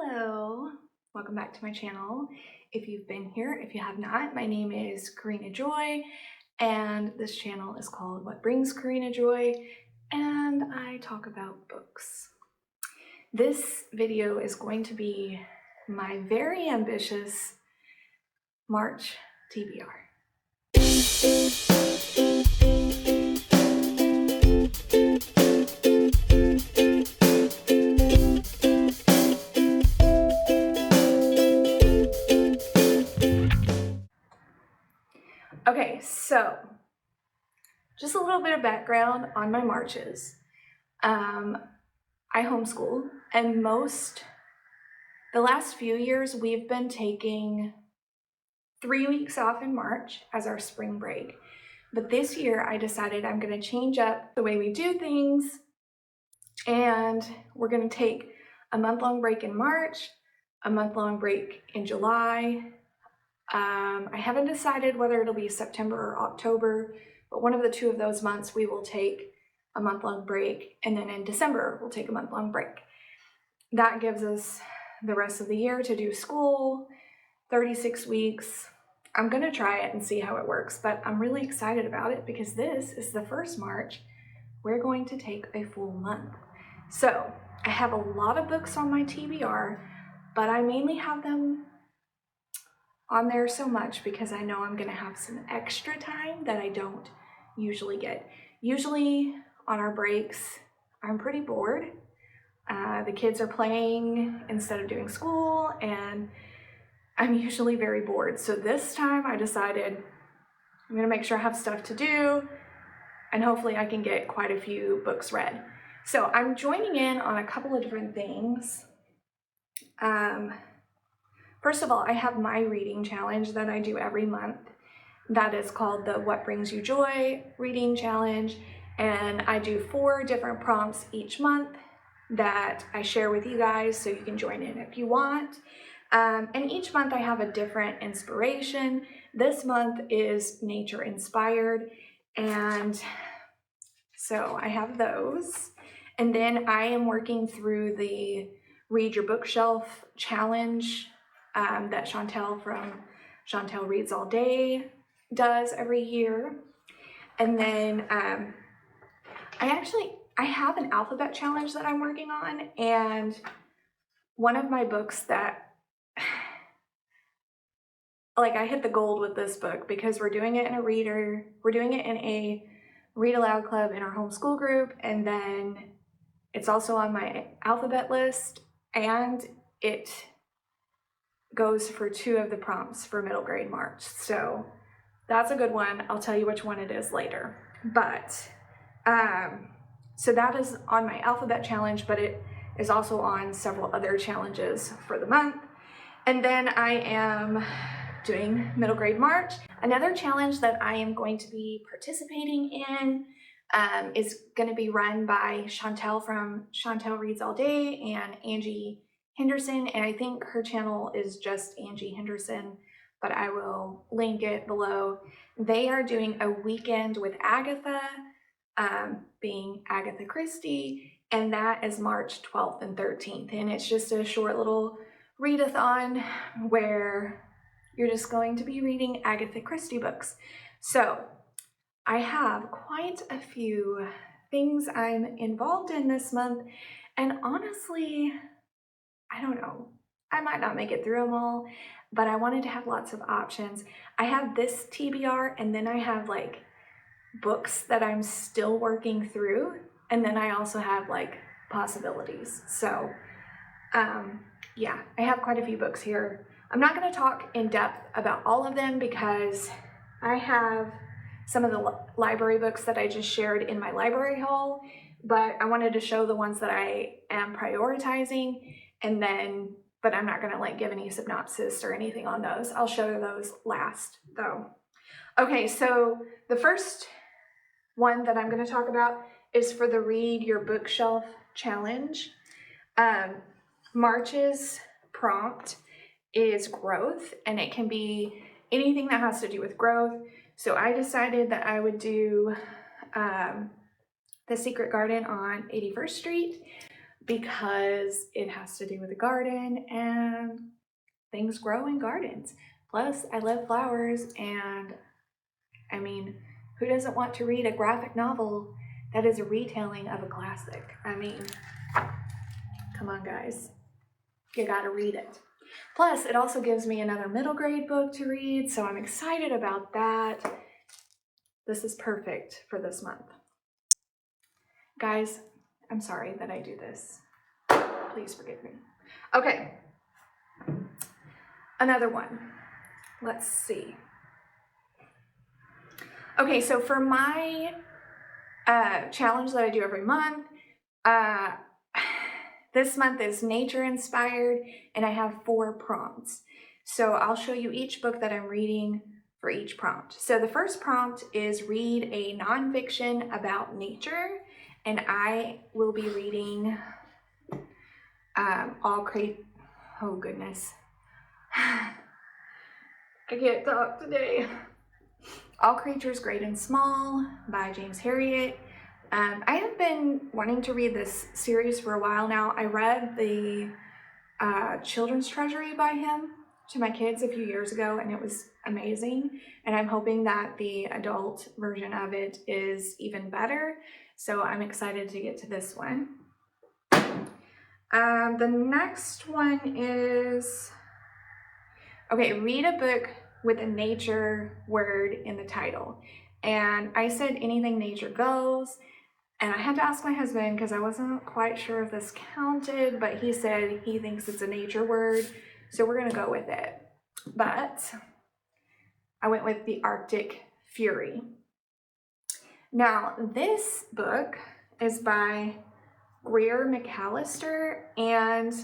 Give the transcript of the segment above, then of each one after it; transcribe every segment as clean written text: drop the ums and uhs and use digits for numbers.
Hello, welcome back to my channel. If you've been here, if you have not, my name is Karina Joy, and this channel is called What Brings Karina Joy, and I talk about books. This video is going to be my very ambitious March TBR. Okay, so just a little bit of background on my Marches. I homeschool, and the last few years we've been taking 3 weeks off in March as our spring break. But this year I decided I'm going to change up the way we do things, and we're going to take a month-long break in March, a month-long break in July. I haven't decided whether it'll be September or October, but one of the two of those months we will take a month-long break, and then in December we'll take a month-long break. That gives us the rest of the year to do school, 36 weeks. I'm gonna try it and see how it works, but I'm really excited about it because this is the first March we're going to take a full month. So I have a lot of books on my TBR, but I mainly have them on there so much because I know I'm gonna have some extra time that I don't usually get. Usually on our breaks, I'm pretty bored. The kids are playing instead of doing school, and I'm usually very bored. So this time I decided I'm gonna make sure I have stuff to do, and hopefully I can get quite a few books read. So I'm joining in on a couple of different things. First of all, I have my reading challenge that I do every month. That is called the What Brings You Joy reading challenge, and I do 4 different prompts each month that I share with you guys, so you can join in if you want. And each month I have a different inspiration. This month is nature inspired, and so I have those. And then I am working through the Read Your Bookshelf challenge that Chantel from Chantel Reads All does every year. And then I have an alphabet challenge that I'm working on, and one of my books that I hit the gold with this book because we're doing it in a read aloud club in our homeschool group, and then it's also on my alphabet list, and it goes for 2 of the prompts for middle grade March. So that's a good one. I'll tell you which one it is later. But so that is on my alphabet challenge, but it is also on several other challenges for the month. And then I am doing middle grade March. Another challenge that I am going to be participating in is going to be run by Chantel from Chantel Reads All and Angie Henderson, and I think her channel is just Angie Henderson, but I will link it below. They are doing a weekend with Agatha, being Agatha Christie, and that is March 12th and 13th, and it's just a short little readathon where you're just going to be reading Agatha Christie books. So I have quite a few things I'm involved in this month, and honestly, I don't know, I might not make it through them all, but I wanted to have lots of options. I have this TBR, and then I have books that I'm still working through, and then I also have possibilities. So yeah, I have quite a few books here. I'm not going to talk in depth about all of them because I have some of the library books that I just shared in my library haul, but I wanted to show the ones that I am prioritizing, but I'm not going to give any synopsis or anything on those. I'll show those last though. Okay, so the first one that I'm going to talk about is for the Read Your Bookshelf challenge. March's prompt is growth, and it can be anything that has to do with growth. So I decided that I would do The Secret Garden on 81st Street because it has to do with the garden and things grow in gardens. Plus, I love flowers, and I mean, who doesn't want to read a graphic novel that is a retelling of a classic? I mean, come on, guys. You gotta read it. Plus, it also gives me another middle grade book to read, so I'm excited about that. This is perfect for this month. Guys, I'm sorry that I do this. Please forgive me. Okay. Another one. Let's see. Okay, so for my challenge that I do every month, this month is nature inspired, and I have 4 prompts. So I'll show you each book that I'm reading for each prompt. So the first prompt is read a nonfiction about nature, and I will be reading oh goodness. I can't talk today. All Creatures Great and Small by James Herriot. I have been wanting to read this series for a while now. I read the Children's Treasury by him to my kids a few years ago, and it was amazing. And I'm hoping that the adult version of it is even better. So I'm excited to get to this one. The next one is, okay, read a book with a nature word in the title. And I said anything nature goes. And I had to ask my husband because I wasn't quite sure if this counted, but he said he thinks it's a nature word, so we're gonna go with it. But I went with The Arctic Fury. Now, this book is by Greer McAllister, and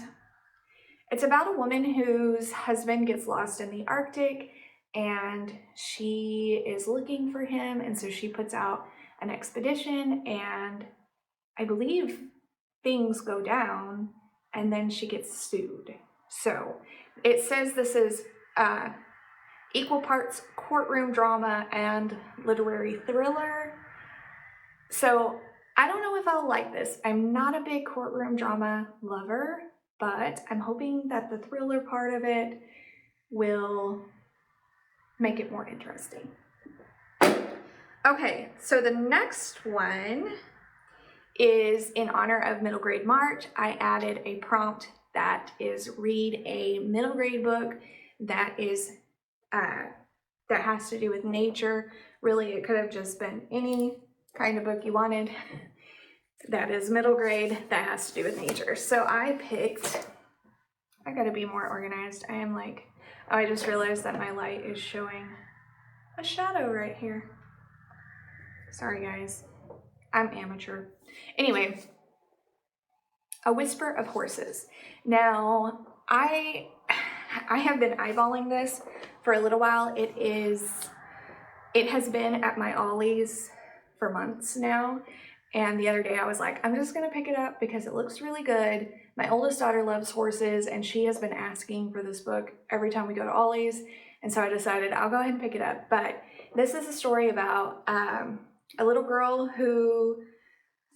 it's about a woman whose husband gets lost in the Arctic, and she is looking for him, and so she puts out an expedition, and I believe things go down, and then she gets sued. So it says this is equal parts courtroom drama and literary thriller. So I don't know if I'll like this. I'm not a big courtroom drama lover, but I'm hoping that the thriller part of it will make it more interesting. Okay, so the next one is in honor of middle grade March. I added a prompt that is read a middle grade book that is that has to do with nature. Really, it could have just been any kind of book you wanted that is middle grade that has to do with nature. So I picked, I gotta be more organized. I am like, oh, I just realized that my light is showing a shadow right here. Sorry guys, I'm amateur. Anyway, A Whisper of Horses. Now, I have been eyeballing this for a little while. It has been at my Ollie's for months now. And the other day I was like, I'm just gonna pick it up because it looks really good. My oldest daughter loves horses, and she has been asking for this book every time we go to Ollie's. And so I decided I'll go ahead and pick it up. But this is a story about a little girl who,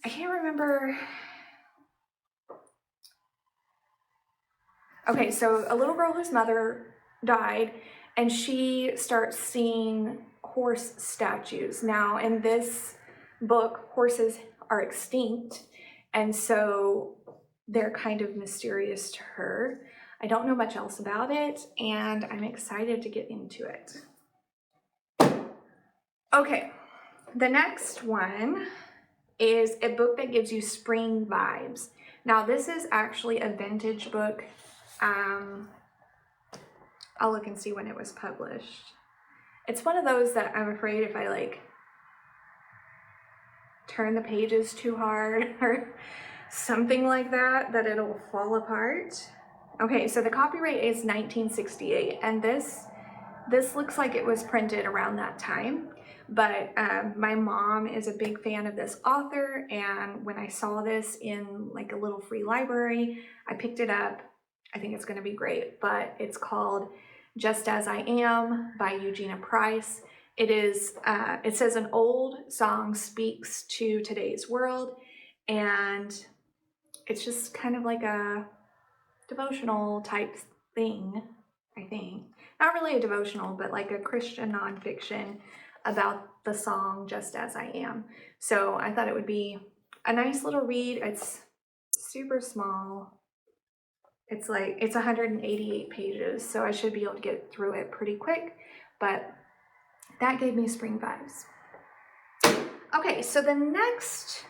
I can't remember. Okay, so a little girl whose mother died, and she starts seeing horse statues. Now, in this book, horses are extinct, and so they're kind of mysterious to her. I don't know much else about it, and I'm excited to get into it. Okay, the next one is a book that gives you spring vibes. Now, this is actually a vintage book. I'll look and see when it was published. It's one of those that I'm afraid if I like turn the pages too hard or something like that, that it'll fall apart. Okay, so the copyright is 1968, and this looks like it was printed around that time. But my mom is a big fan of this author, and when I saw this in like a little free library, I picked it up. I think it's going to be great, but it's called Just As I Am by Eugena Price. It is, it says an old song speaks to today's world, and it's just kind of like a devotional type thing, I think. Not really a devotional, but like a Christian nonfiction about the song Just As I Am. So I thought it would be a nice little read. It's super small. It's 188 pages, so I should be able to get through it pretty quick, but that gave me spring vibes. Okay, so the next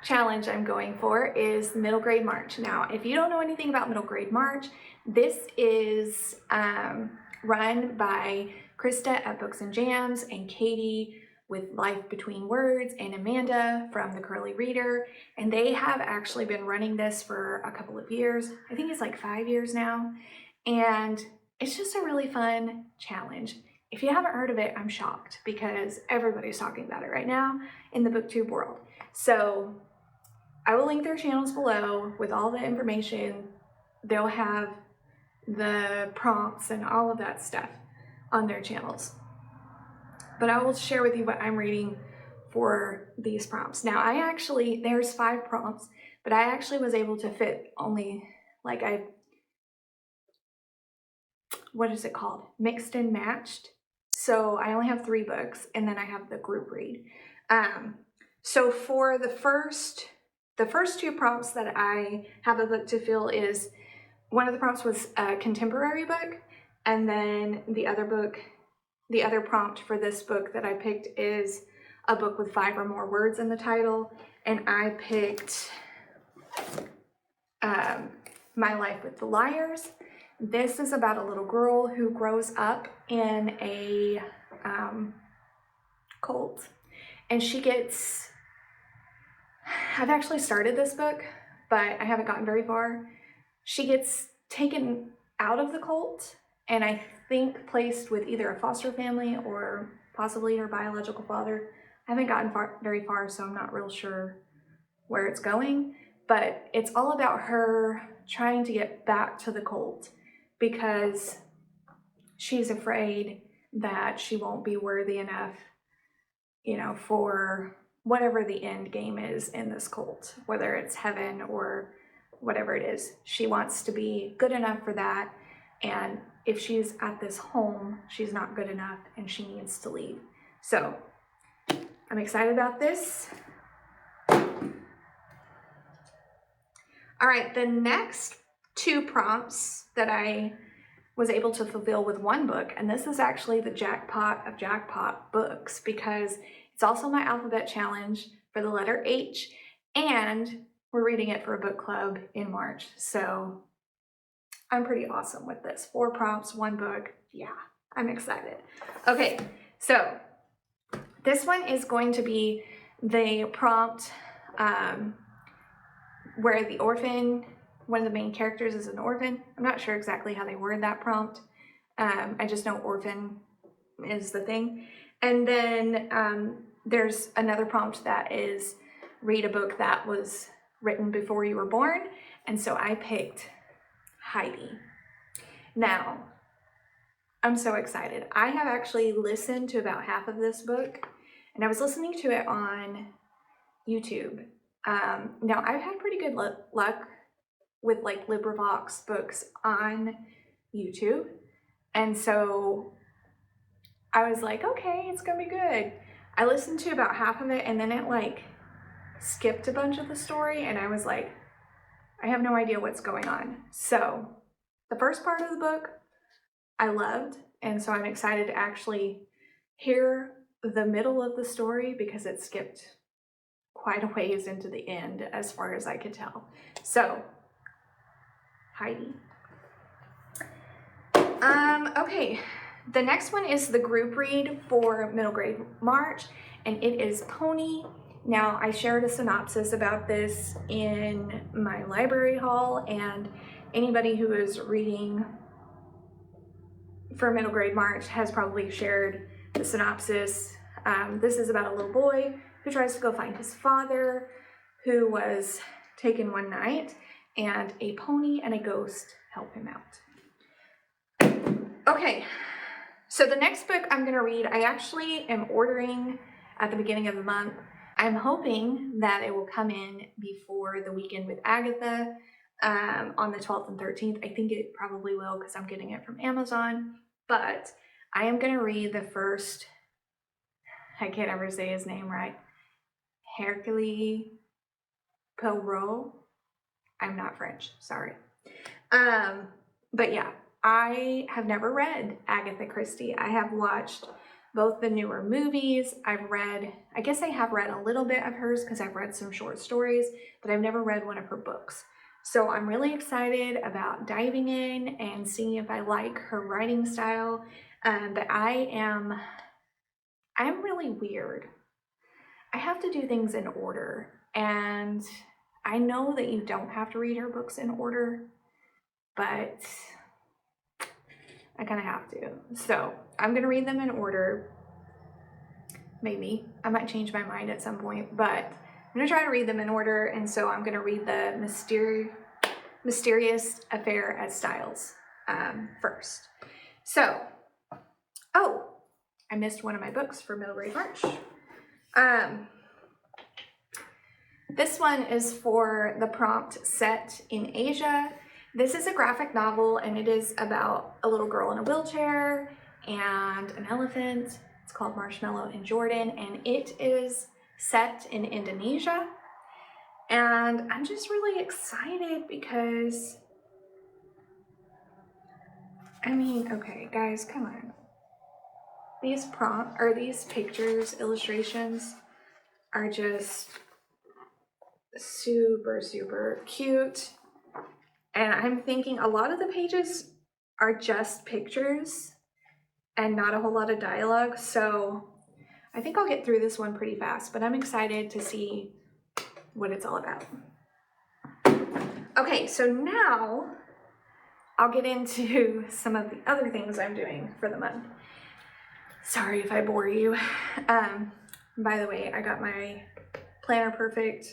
challenge I'm going for is Middle Grade March. Now, if you don't know anything about Middle Grade March, this is run by Krista at Books and Jams and Katie with Life Between Words and Amanda from The Curly Reader. And they have actually been running this for a couple of years. I think it's like 5 years now. And it's just a really fun challenge. If you haven't heard of it, I'm shocked because everybody's talking about it right now in the BookTube world. So I will link their channels below with all the information. They'll have the prompts and all of that stuff on their channels. But I will share with you what I'm reading for these prompts. Now, there's 5 prompts, but I actually was able to fit only, what is it called? Mixed and matched. So I only have 3 books, and then I have the group read. So for the first 2 prompts that I have a book to fill is, one of the prompts was a contemporary book, and then the other prompt for this book that I picked is a book with 5 or more words in the title, and I picked My Life with the Liars. This is about a little girl who grows up in a cult, and I've actually started this book, but I haven't gotten very far. She gets taken out of the cult, and I think placed with either a foster family or possibly her biological father. I haven't gotten very far, so I'm not real sure where it's going, but it's all about her trying to get back to the cult because she's afraid that she won't be worthy enough, for whatever the end game is in this cult, whether it's heaven or whatever it is. She wants to be good enough for that, and if she's at this home, she's not good enough and she needs to leave. So I'm excited about this. All right, the next 2 prompts that I was able to fulfill with 1 book, and this is actually the jackpot of jackpot books because it's also my alphabet challenge for the letter H, and we're reading it for a book club in March. So I'm pretty awesome with this. 4 prompts, 1 book. Yeah, I'm excited. Okay, so this one is going to be the prompt where the orphan, one of the main characters is an orphan. I'm not sure exactly how they word that prompt. I just know orphan is the thing. And then there's another prompt that is read a book that was written before you were born. And so I picked Heidi. Now, I'm so excited. I have actually listened to about half of this book, and I was listening to it on YouTube. Now, I've had pretty good luck with like LibriVox books on YouTube, and so I was like, okay, it's gonna be good. I listened to about half of it, and then it skipped a bunch of the story, and I was like, I have no idea what's going on. So the first part of the book I loved, and so I'm excited to actually hear the middle of the story because it skipped quite a ways into the end as far as I could tell. So, Heidi. Okay, the next one is the group read for Middle Grade March, and it is Pony. Now, I shared a synopsis about this in my library haul, and anybody who is reading for Middle Grade March has probably shared the synopsis. This is about a little boy who tries to go find his father, who was taken one night, and a pony and a ghost help him out. Okay, so the next book I'm gonna read, I actually am ordering at the beginning of the month. I'm hoping that it will come in before the weekend with Agatha on the 12th and 13th. I think it probably will because I'm getting it from Amazon. But I am going to read the first, I can't ever say his name right, Hercule Poirot. I'm not French, sorry. But yeah, I have never read Agatha Christie. I have watched both the newer movies. I guess I have read a little bit of hers because I've read some short stories, but I've never read one of her books. So I'm really excited about diving in and seeing if I like her writing style. But I'm really weird. I have to do things in order, and I know that you don't have to read her books in order, but I kind of have to. So I'm going to read them in order. Maybe. I might change my mind at some point, but I'm going to try to read them in order. And so I'm going to read the Mysterious Affair at Styles first. So, I missed one of my books for middle grade March. This one is for the prompt Set in Asia. This is a graphic novel, and it is about a little girl in a wheelchair and an elephant. It's called Marshmallow in Jordan, and it is set in Indonesia. And I'm just really excited because, okay, guys, come on. These pictures, illustrations are just super, super cute. And I'm thinking a lot of the pages are just pictures and not a whole lot of dialogue. So I think I'll get through this one pretty fast, but I'm excited to see what it's all about. Okay, so now I'll get into some of the other things I'm doing for the month. Sorry if I bore you. By the way, I got my Planner Perfect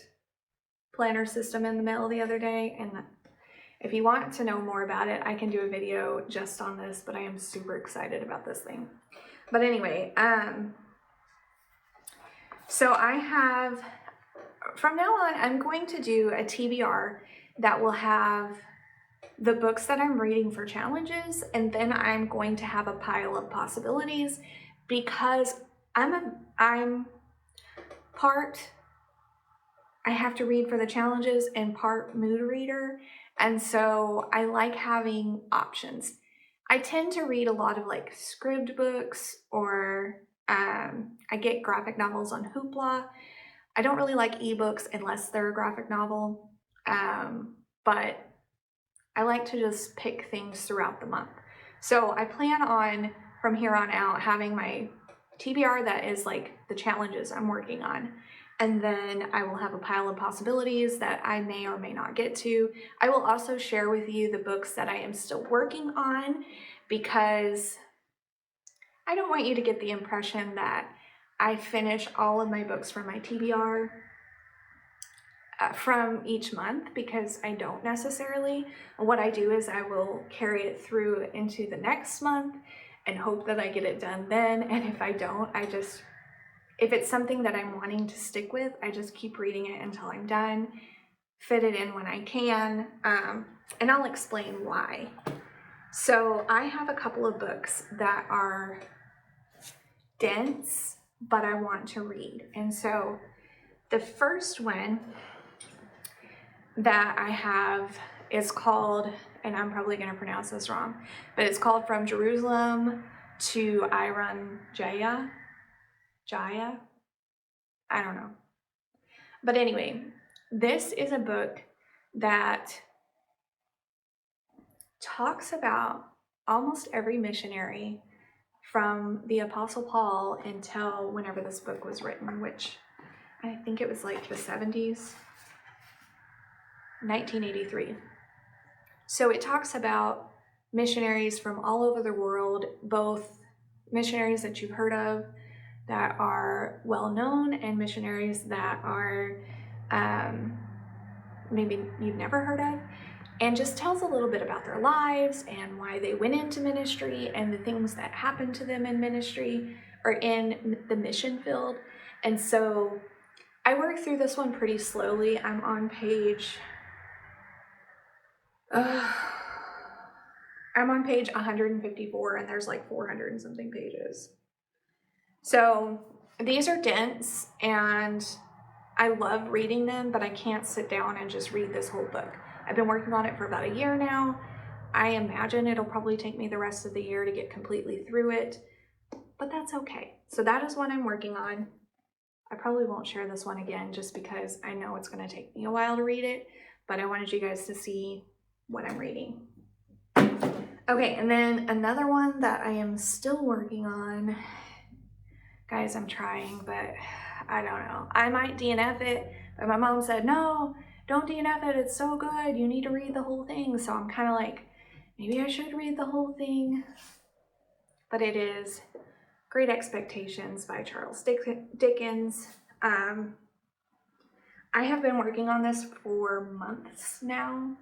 planner system in the mail the other day, and if you want to know more about it, I can do a video just on this, but I am super excited about this thing. But anyway, so I have, from now on, I'm going to do a TBR that will have the books that I'm reading for challenges, and then I'm going to have a pile of possibilities because I'm part, I have to read for the challenges and part mood reader. And so I like having options. I tend to read a lot of like scribd books, or I get graphic novels on Hoopla. I don't really like ebooks unless they're a graphic novel, but I like to just pick things throughout the month. So I plan on, from here on out, having my TBR that is like the challenges I'm working on. And then I will have a pile of possibilities that I may or may not get to. I will also share with you the books that I am still working on, because I don't want you to get the impression that I finish all of my books from my TBR from each month, because I don't necessarily. What I do is I will carry it through into the next month and hope that I get it done then. And if I don't, if it's something that I'm wanting to stick with, I just keep reading it until I'm done, fit it in when I can, and I'll explain why. So I have a couple of books that are dense, but I want to read. And so the first one that I have is called, and I'm probably going to pronounce this wrong, but it's called From Jerusalem to Iran Jaya. I don't know. But anyway, this is a book that talks about almost every missionary from the Apostle Paul until whenever this book was written, which I think it was like the 70s, 1983. So it talks about missionaries from all over the world, both missionaries that you've heard of that are well known and missionaries that are maybe you've never heard of, and just tells a little bit about their lives and why they went into ministry and the things that happened to them in ministry or in the mission field. And so I worked through this one pretty slowly. I'm on page 154, and there's like 400 and something pages. So these are dense, and I love reading them, but I can't sit down and just read this whole book. I've been working on it for about a year now. I imagine it'll probably take me the rest of the year to get completely through it, but that's okay. So that is what I'm working on. I probably won't share this one again just because I know it's going to take me a while to read it, but I wanted you guys to see what I'm reading. Okay, and then another one that I am still working on. Guys, I'm trying, but I don't know. I might DNF it, but my mom said, no, don't DNF it. It's so good. You need to read the whole thing. So I'm kind of like, maybe I should read the whole thing. But it is Great Expectations by Charles Dickens. I have been working on this for months now.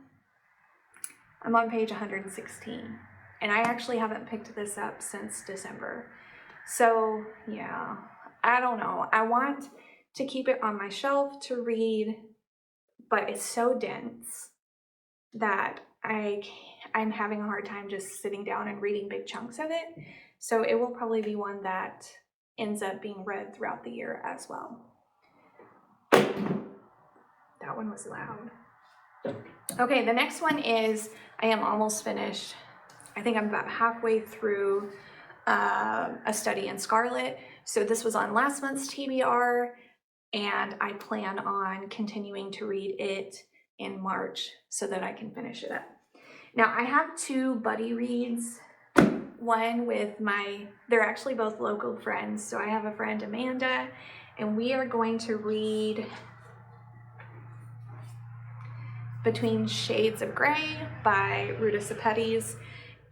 I'm on page 116, and I actually haven't picked this up since December. So yeah, I don't know. I want to keep it on my shelf to read, but it's so dense that I'm having a hard time just sitting down and reading big chunks of it. So it will probably be one that ends up being read throughout the year as well. That one was loud. Okay, the next one is, I am almost finished. I think I'm about halfway through A Study in Scarlet. So this was on last month's TBR, and I plan on continuing to read it in March so that I can finish it up. Now I have two buddy reads, one with they're actually both local friends. So I have a friend, Amanda, and we are going to read Between Shades of Grey by Ruta Sepetys.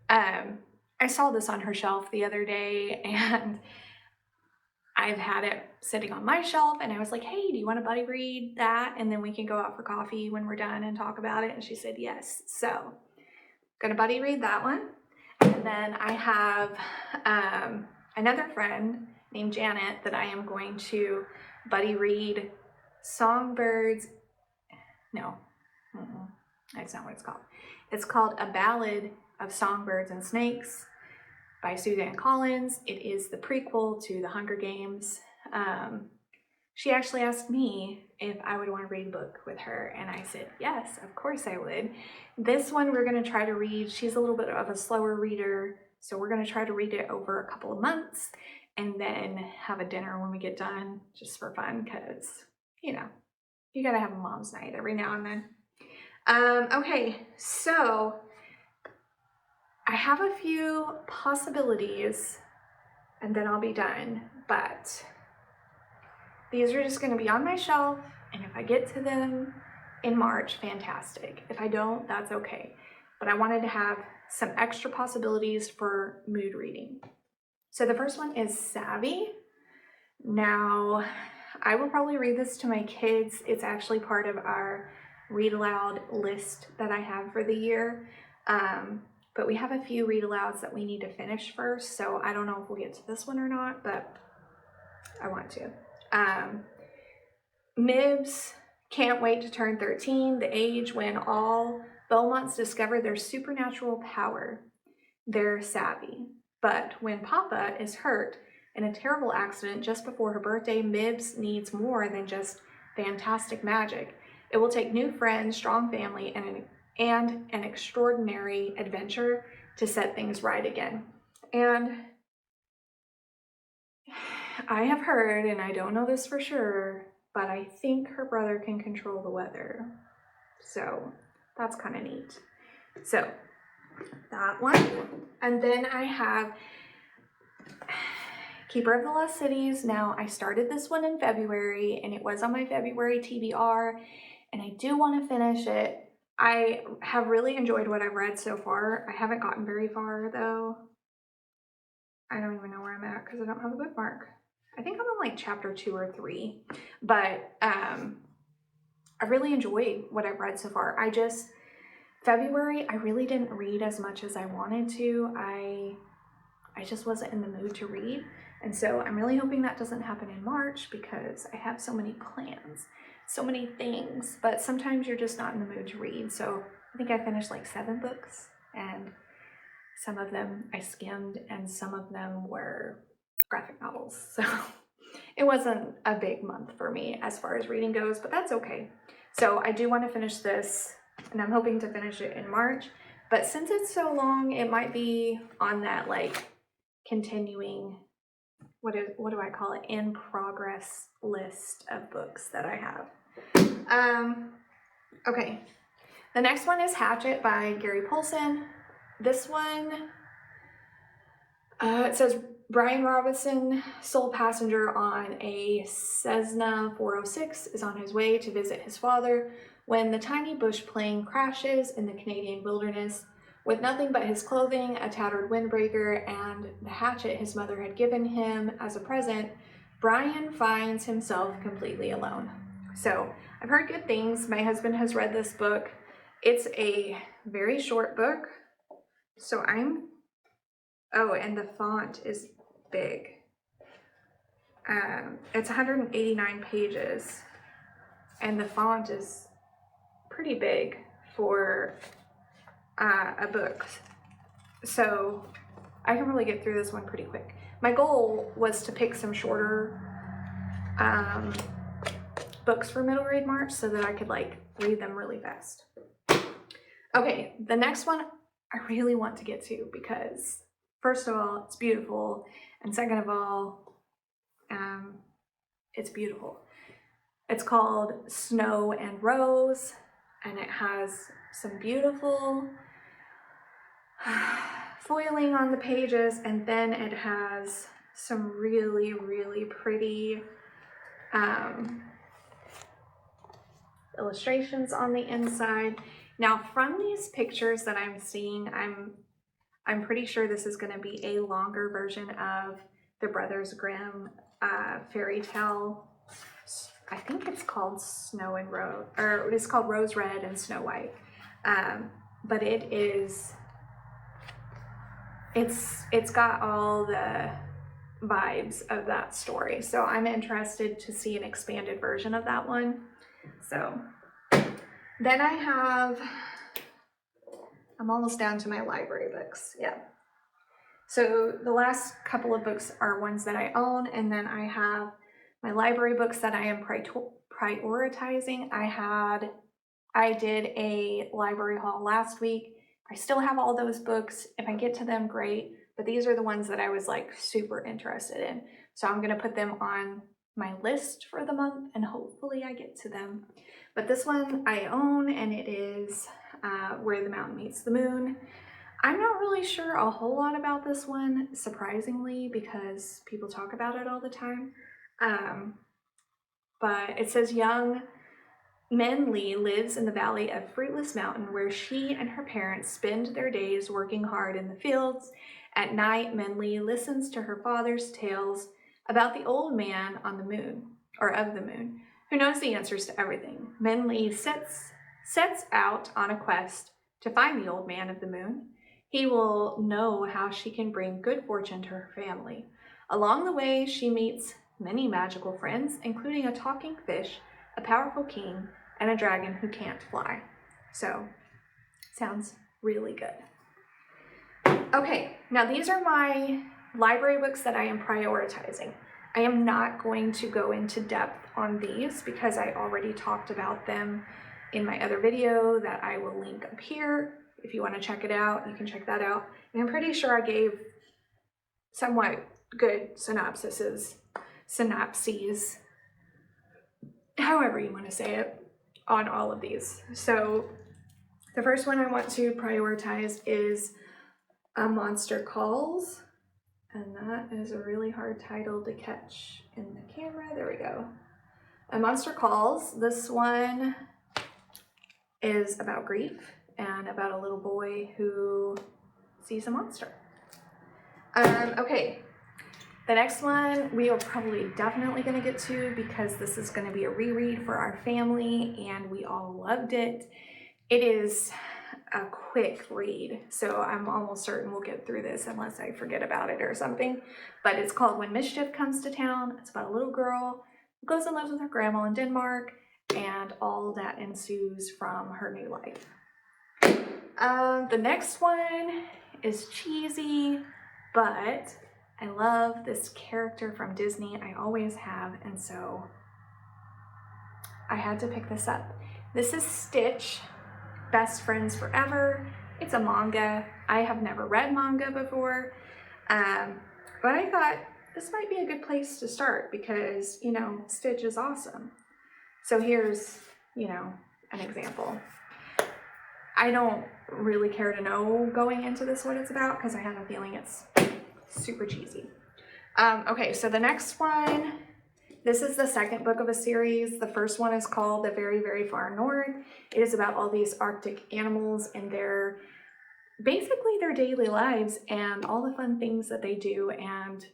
I saw this on her shelf the other day, and I've had it sitting on my shelf, and I was like, hey, do you want to buddy read that? And then we can go out for coffee when we're done and talk about it. And she said yes. So I'm gonna buddy read that one. And then I have another friend named Janet that I am going to buddy read Songbirds. No, that's not what it's called. It's called A Ballad of Songbirds and Snakes by Suzanne Collins. It is the prequel to The Hunger Games. She actually asked me if I would want to read a book with her, and I said, yes, of course I would. This one we're going to try to read. She's a little bit of a slower reader, so we're going to try to read it over a couple of months and then have a dinner when we get done, just for fun, because, you know, you got to have a mom's night every now and then. Okay, so I have a few possibilities and then I'll be done, but these are just going to be on my shelf, and if I get to them in March, fantastic. If I don't, that's okay. But I wanted to have some extra possibilities for mood reading. So the first one is Savvy. Now, I will probably read this to my kids. It's actually part of our read aloud list that I have for the year. But we have a few read alouds that we need to finish first, so I don't know if we'll get to this one or not, but I want to. Mibs can't wait to turn 13, the age when all Belmonts discover their supernatural power. They're savvy, but when Papa is hurt in a terrible accident just before her birthday, Mibs needs more than just fantastic magic. It will take new friends, strong family, and an extraordinary adventure to set things right again. And I have heard, and I don't know this for sure, but I think her brother can control the weather. So that's kind of neat. So that one. And then I have Keeper of the Lost Cities. Now, I started this one in February, and it was on my February TBR, and I do want to finish it. I have really enjoyed what I've read so far. I haven't gotten very far, though. I don't even know where I'm at because I don't have a bookmark. I think I'm on like chapter 2 or 3, but I really enjoyed what I've read so far. February, I really didn't read as much as I wanted to. I just wasn't in the mood to read. And so I'm really hoping that doesn't happen in March because I have so many plans, so many things, but sometimes you're just not in the mood to read. So I think I finished like 7 books, and some of them I skimmed and some of them were graphic novels. So it wasn't a big month for me as far as reading goes, but that's okay. So I do want to finish this, and I'm hoping to finish it in March. But since it's so long, it might be on that like continuing, what do I call it, in progress list of books that I have. Okay, the next one is Hatchet by Gary Paulson. This one, it says Brian Robinson, sole passenger on a Cessna 406, is on his way to visit his father when the tiny bush plane crashes in the Canadian wilderness. With nothing but his clothing, a tattered windbreaker, and the hatchet his mother had given him as a present, Brian finds himself completely alone. So I've heard good things. My husband has read this book. It's a very short book. So oh, and the font is big. It's 189 pages, and the font is pretty big for a book. So I can really get through this one pretty quick. My goal was to pick some shorter books for middle grade March so that I could like read them really fast. Okay, the next one I really want to get to because first of all, it's beautiful, and second of all, it's beautiful. It's called Snow and Rose, and it has some beautiful foiling on the pages, and then it has some really, really pretty illustrations on the inside. Now, from these pictures that I'm seeing, I'm pretty sure this is going to be a longer version of the Brothers Grimm fairy tale. I think it's called Snow and Rose, or it's called Rose Red and Snow White. But it's got all the vibes of that story. So I'm interested to see an expanded version of that one. So then I'm almost down to my library books. Yeah. So the last couple of books are ones that I own, and then I have my library books that I am prioritizing. I did a library haul last week. I still have all those books. If I get to them, great. But these are the ones that I was like super interested in. So I'm gonna put them on my list for the month, and hopefully I get to them. But this one I own, and it is Where the Mountain Meets the Moon. I'm not really sure a whole lot about this one, surprisingly, because people talk about it all the time. But it says young Min Lee lives in the valley of Fruitless Mountain, where she and her parents spend their days working hard in the fields. At night, Min Lee listens to her father's tales about the old man on the moon, or of the moon, who knows the answers to everything. Min Lee sets out on a quest to find the old man of the moon. He will know how she can bring good fortune to her family. Along the way, she meets many magical friends, including a talking fish, a powerful king, and a dragon who can't fly. So, sounds really good. Okay, now these are my library books that I am prioritizing. I am not going to go into depth on these because I already talked about them in my other video that I will link up here. If you want to check it out, you can check that out. And I'm pretty sure I gave somewhat good synopses, however you want to say it, on all of these. So the first one I want to prioritize is A Monster Calls. And that is a really hard title to catch in the camera. There we go. A Monster Calls. This one is about grief and about a little boy who sees a monster. Okay, the next one we are probably definitely going to get to because this is going to be a reread for our family and we all loved it. It is a quick read, so I'm almost certain we'll get through this unless I forget about it or something. But it's called When Mischief Comes to Town. It's about a little girl who goes and lives with her grandma in Denmark, and all that ensues from her new life. The next one is cheesy, but I love this character from Disney. I always have, and so I had to pick this up. This is Stitch, Best Friends Forever. It's a manga. I have never read manga before, but I thought this might be a good place to start because, you know, Stitch is awesome. So here's, you know, an example. I don't really care to know going into this what it's about because I have a feeling it's super cheesy. Okay, so the next one, this is the second book of a series. The first one is called The Very, Very Far North. It is about all these Arctic animals and basically their daily lives and all the fun things that they do and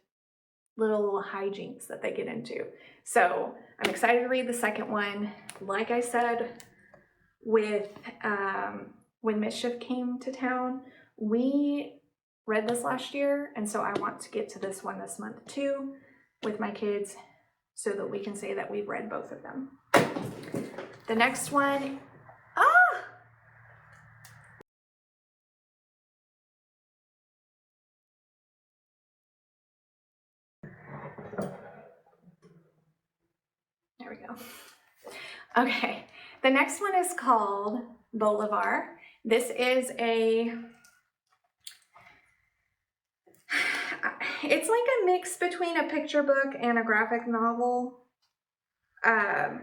little hijinks that they get into. So I'm excited to read the second one. Like I said, with When Mischief Came to Town, we read this last year, and so I want to get to this one this month too with my kids so that we can say that we've read both of them. The next one, there we go. Okay, the next one is called Bolivar. This is it's like a mix between a picture book and a graphic novel. But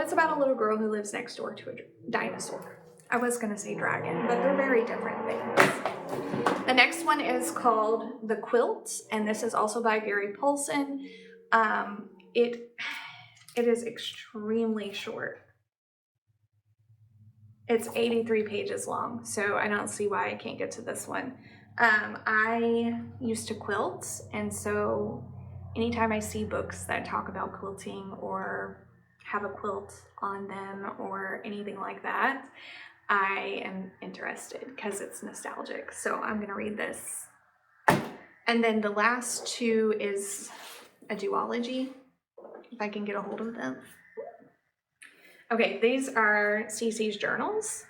it's about a little girl who lives next door to a dinosaur. I was gonna say dragon, but they're very different things. The next one is called The Quilt, and this is also by Gary Paulson. It is extremely short. It's 83 pages long, so I don't see why I can't get to this one. I used to quilt, and so anytime I see books that talk about quilting or have a quilt on them or anything like that, I am interested because it's nostalgic. So I'm gonna read this. And then the last two is a duology, if I can get a hold of them. Okay, these are Cece's journals.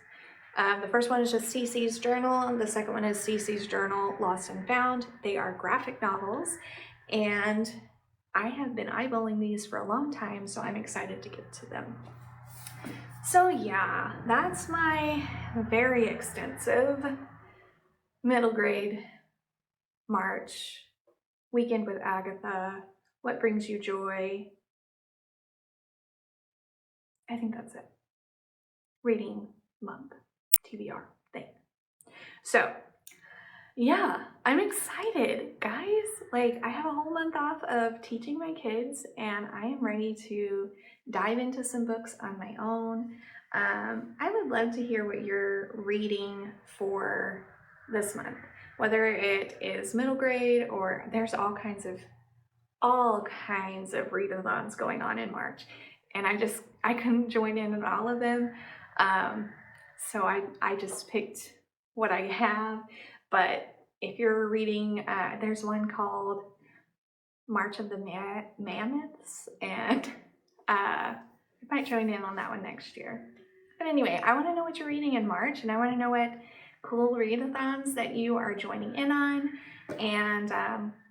The first one is just Cece's journal. The second one is Cece's journal, Lost and Found. They are graphic novels, and I have been eyeballing these for a long time, so I'm excited to get to them. So yeah, that's my very extensive middle grade March weekend with Agatha. What brings you joy? I think that's it. Reading month, TBR thing. So yeah, I'm excited, guys. Like, I have a whole month off of teaching my kids, and I am ready to dive into some books on my own. I would love to hear what you're reading for this month, whether it is middle grade or there's all kinds of readathons going on in March, and I couldn't join in on all of them. So I just picked what I have. But if you're reading, there's one called March of the Mammoths, and I might join in on that one next year. But anyway, I want to know what you're reading in March, and I want to know what cool readathons that you are joining in on. And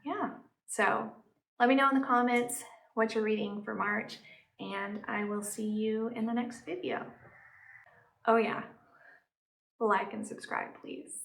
yeah, so let me know in the comments what you're reading for March, and I will see you in the next video. Oh yeah, like and subscribe, please.